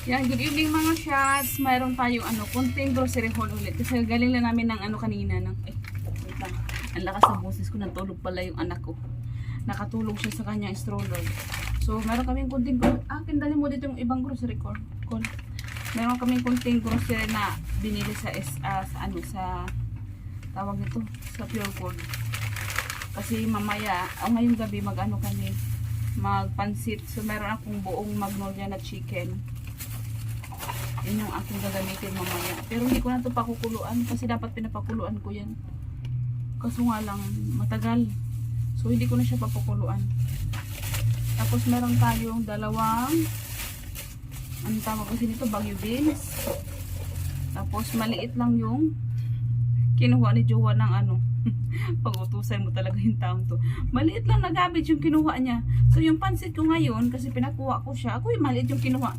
Yan, good evening mga shots. Mayroon tayong konting grocery haul ulit. Kasi galing lang namin ng kanina. Wait lang. Ang lakas ng boses ko. Natulog pala yung anak ko. Nakatulog siya sa kanyang stroller. So, meron kaming kunting dali mo dito yung ibang grocery call. Meron kaming kunting grocery na binili sa tawag nito, sa Pure Gold. Kasi mamaya, ngayong gabi kami, magpansit. So, meron akong buong magnolia na chicken. Yun yung aking gagamitin mamaya. Pero hindi ko na ito pakukuluan kasi dapat pinapakuluan ko yan. Kaso nga lang, matagal. So, hindi ko na siya papakuluan. Tapos, meron tayong dalawang tawag kasi nito, bagyo beans. Tapos, maliit lang yung kinuha ni Jowa ng pag-utusan mo talaga yung taong to. Maliit lang na garbage yung kinuha niya. So, yung pansit ko ngayon, kasi pinakuha ko siya, ako yung maliit yung kinuha.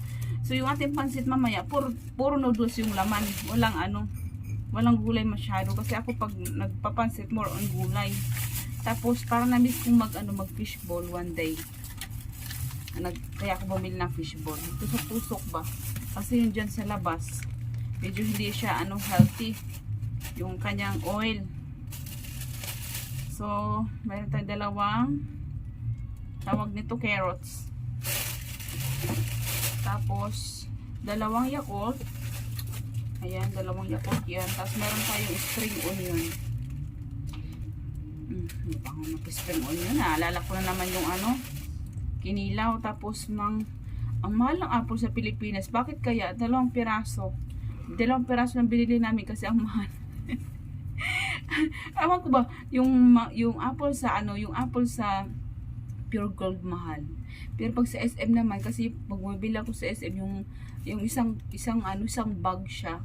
So, yung ating pansit mamaya, puro noodles yung laman. Walang gulay masyado. Kasi ako pag nagpapansit, more on gulay. Tapos, parang na-miss kong mag-fishball one day. Kaya ako bumili ng fishball. Ito sa pusok ba? Kasi yun dyan sa labas, medyo hindi siya healthy. Yung kanyang oil. So, mayroon tayong dalawang tawag nito carrots. Tapos, dalawang Yakult. Ayan, dalawang Yakult yan. Tapos, meron tayong spring onion. Ano pa nga spring onion? Naalala ko na naman yung kinilaw. Tapos, ang mahal ng apple sa Pilipinas. Bakit kaya? Dalawang piraso lang binili namin kasi ang mahal. Ewan ko ba, yung apple sa Pure Gold mahal. Pero pag sa SM naman, kasi pag bumibili ako sa SM, yung isang bag siya,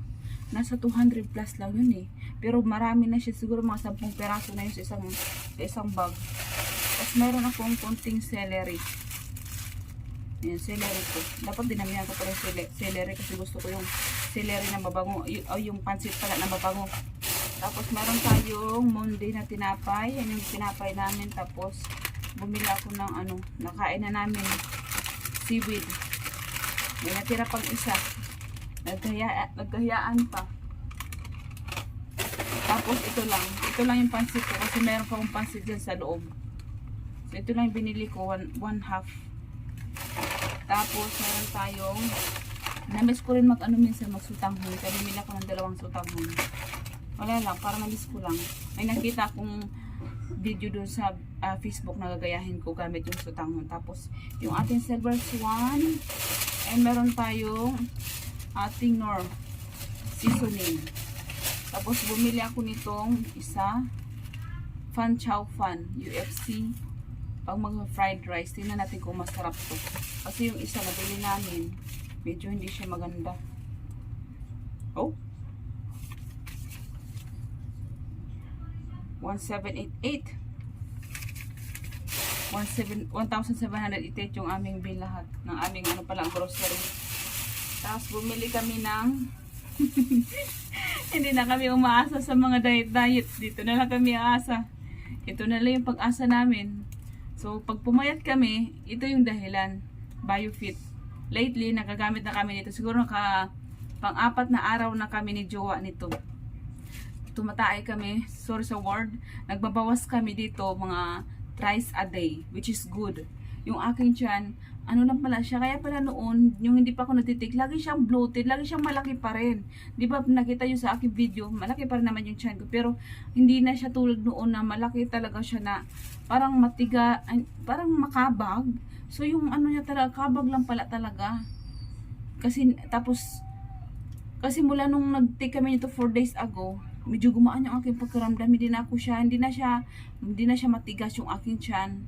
nasa 200 plus lang yun eh. Pero marami na siya, siguro mga 10 peraso na yun sa isang bag. Tapos meron akong konting celery. Ayan, celery ko. Dapat dinamihan ko pala yung celery kasi gusto ko yung celery na mabango, yung pansit pala na mabango. Tapos meron tayong Monday na tinapay. Yan yung tinapay namin. Tapos bumili ako ng nakain na namin seaweed. May natira pang isa. Naghayaan pa. Tapos ito lang yung pansit ko kasi meron pa akong pansit dyan sa loob. So ito lang yung binili ko, one half. Tapos meron tayong namiss ko rin minsan magsutanghon. Kaya bumili ako ng 2 sutanghon. Wala lang, parang namiss ko lang. May nakita akong video doon sa Facebook na gagayahin ko gamit yung sutanghon. Tapos, yung ating silver swan. And meron tayong ating Knorr seasoning. Tapos, bumili ako nitong isa. Fan Chow Fan. UFC. Pag mag-fried rice, tingnan natin kung masarap to. Kasi yung isa na bili namin, medyo hindi siya maganda. Oh! 1788 1,788 yung aming bill lahat ng aming grocery. Tapos bumili kami ng hindi na kami umaasa sa mga diet. Dito na lang kami aasa. Ito na lang yung pag-asa namin. So pag pumayat kami, ito yung dahilan. BioFit. Lately nagagamit na kami nito. Siguro pang-4 na araw na kami ni Jowa nito. Tumataay kami, sorry sa word, nagbabawas kami dito mga thrice a day, which is good. Yung aking tiyan, lang pala siya, kaya pala noon, yung hindi pa ako natitik, lagi siyang bloated, lagi siyang malaki pa rin. Di ba nakita yun sa aking video, malaki pa rin naman yung tiyan ko, pero hindi na siya tulad noon na malaki talaga siya na parang parang makabag. So yung niya talaga, kabag lang pala talaga. Kasi mula nung nag-take kami nito 4 days ago, medyo gumaan yung aking pagkaramdam. Hindi na siya matigas yung aking tiyan.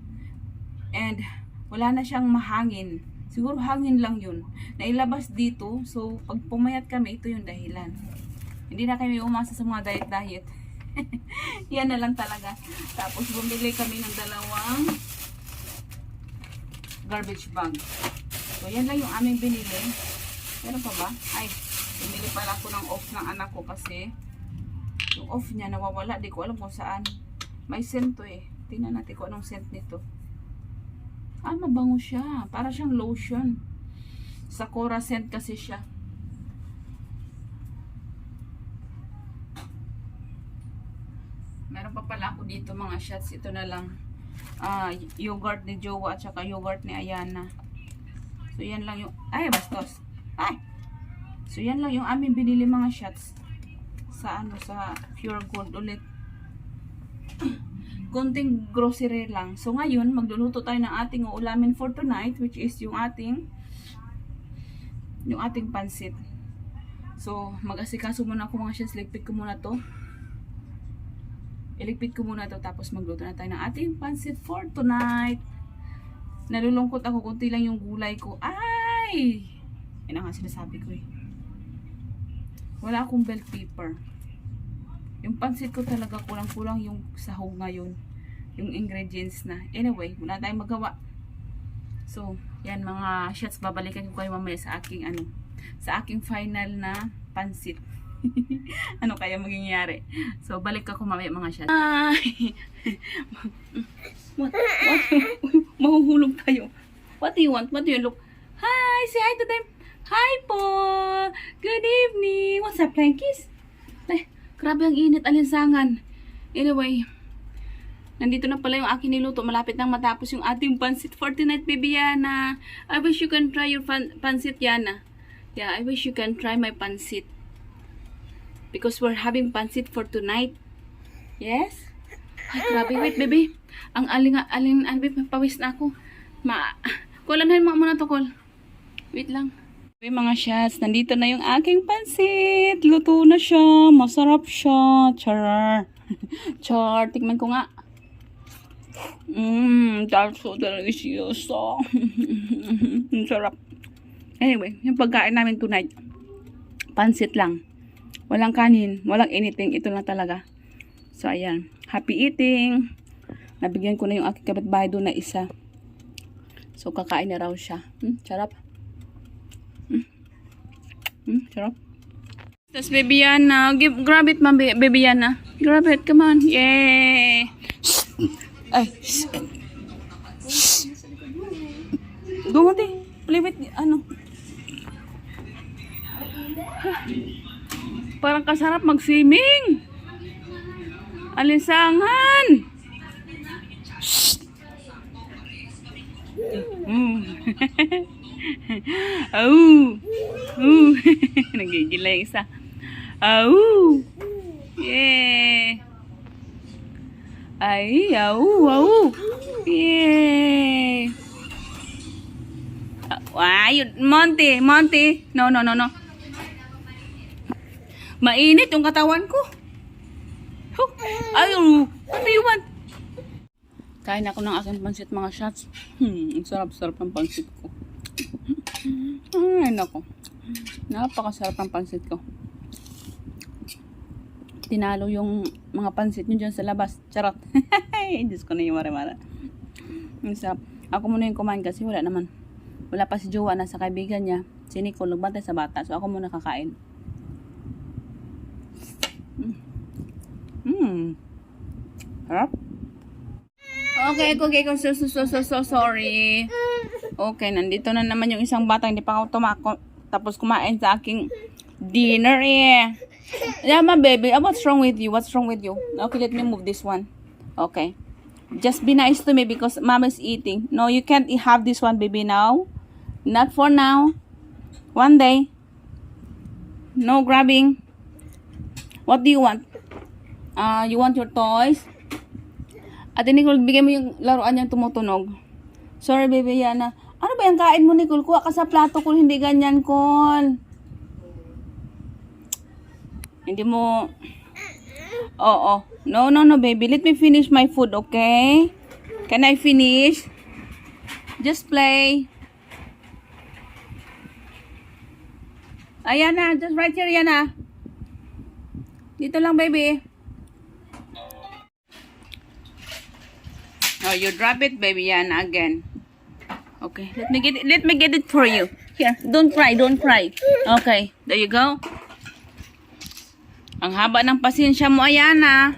And wala na siyang mahangin. Siguro hangin lang yun. Nailabas dito. So pag pumayat kami, ito yung dahilan. Hindi na kami umasa sa mga diet. Yan na lang talaga. Tapos bumili kami ng 2 garbage bag. So yan lang yung aming binili. Meron pa ba? Ay, bumili pala ako ng off ng anak ko kasi yung off niya nawawala, di ko alam kung saan. May scent to eh. Tingnan natin kung anong scent nito. Mabango siya. Para siyang lotion. Sakura scent kasi siya. Meron pa pala ako dito mga shots. Ito na lang. Yogurt ni Jowa at saka yogurt ni Ayana. So yan lang yung... Ay, bastos. Ay! So yan lang yung aming binili mga shots. Sa Pure Gold ulit. Konting grocery lang. So ngayon, magluluto tayo ng ating uulamin for tonight, which is yung ating pansit. So, mag-asikaso muna ako mga shots. Iligpit ko muna to. Tapos magluto na tayo ng ating pansit for tonight. Nalulungkot ako, kunti lang yung gulay ko. Ay! Yan ang nga sinasabi ko eh. Wala akong bell pepper. Yung pansit ko talaga kulang-kulang yung sahog ngayon. Yung ingredients na. Anyway, wala tayong magawa. So, yan mga shots, babalikan ko kayo mamaya sa aking final na pansit. Ano kaya mangyayari? So, balik ako mamaya mga shots. Ay! What? Mahuhulog tayo. What do you want? What do you look? Hi! Say hi to them. Hi po! Good evening! What's up, Plankies? Ay, grabe ang init, alinsangan. Anyway, nandito na pala yung aking niluto. Malapit nang matapos yung ating pansit for tonight, baby Yana. I wish you can try your pansit, Yana. Yeah, I wish you can try my pansit. Because we're having pansit for tonight. Yes? Ay, grabe. Wait, baby. Ang pawis na ako. Kulanhan mo muna to, Kol. Wait lang. Okay, mga shots, nandito na yung aking pansit. Luto na siya. Masarap siya. Char. Char. Tikman ko nga. That's so delicious. Sarap. Anyway, yung pagkain namin tonight, pansit lang. Walang kanin, walang anything. Ito lang talaga. So, ayan. Happy eating. Nabigyan ko na yung aking kapitbahay doon na isa. So, kakain na raw siya. Sarap. Sarap. Tapos, baby Yana. Grab it, ma'am. Baby Yana. Grab it. Come on. Yay! Ay. Gumati. Play with, Parang kasarap mag-swimming. Alinsangan. Nagigila yung isa. Yeah. Ay, yeah. Monty. No. Mainit yung katawan ko. Ano you want? Kain ako ng aking pansit mga shots. Ang sarap-sarap ng pansit ko. Ay, nako. Napakasarap ng pansit ko. Tinalo yung mga pansit nyo dyan sa labas. Charot. Diyos ko na yung mara-mara. Ang sarap. Ako muna yung kumain kasi wala naman. Wala pa si Jowa na sa kaibigan niya. Si Nicole, nagbantay sa bata. So, ako muna kakain. Harap? Okay. So sorry. Okay, nandito na naman yung isang bata. Hindi pa ako tapos kumain sa aking dinner eh. Yeah, my baby. What's wrong with you? Okay, let me move this one. Okay. Just be nice to me because mama's eating. No, you can't have this one, baby, now. Not for now. One day. No grabbing. What do you want? You want your toys? Ate Nicole, bigay mo yung laruan niyang tumutunog. Sorry, baby Yana. Ano ba yung kain mo, Nicole? Kuha ka sa plato ko, hindi ganyan, Col. Hindi mo... Oo. No, baby. Let me finish my food, okay? Can I finish? Just play. Ayan na. Just right here, Yana. Dito lang, baby. Oh, you drop it, baby Yana, again. Okay, let me get it for you. Here, don't cry. Okay, there you go. Ang haba ng pasensya mo, Ayana.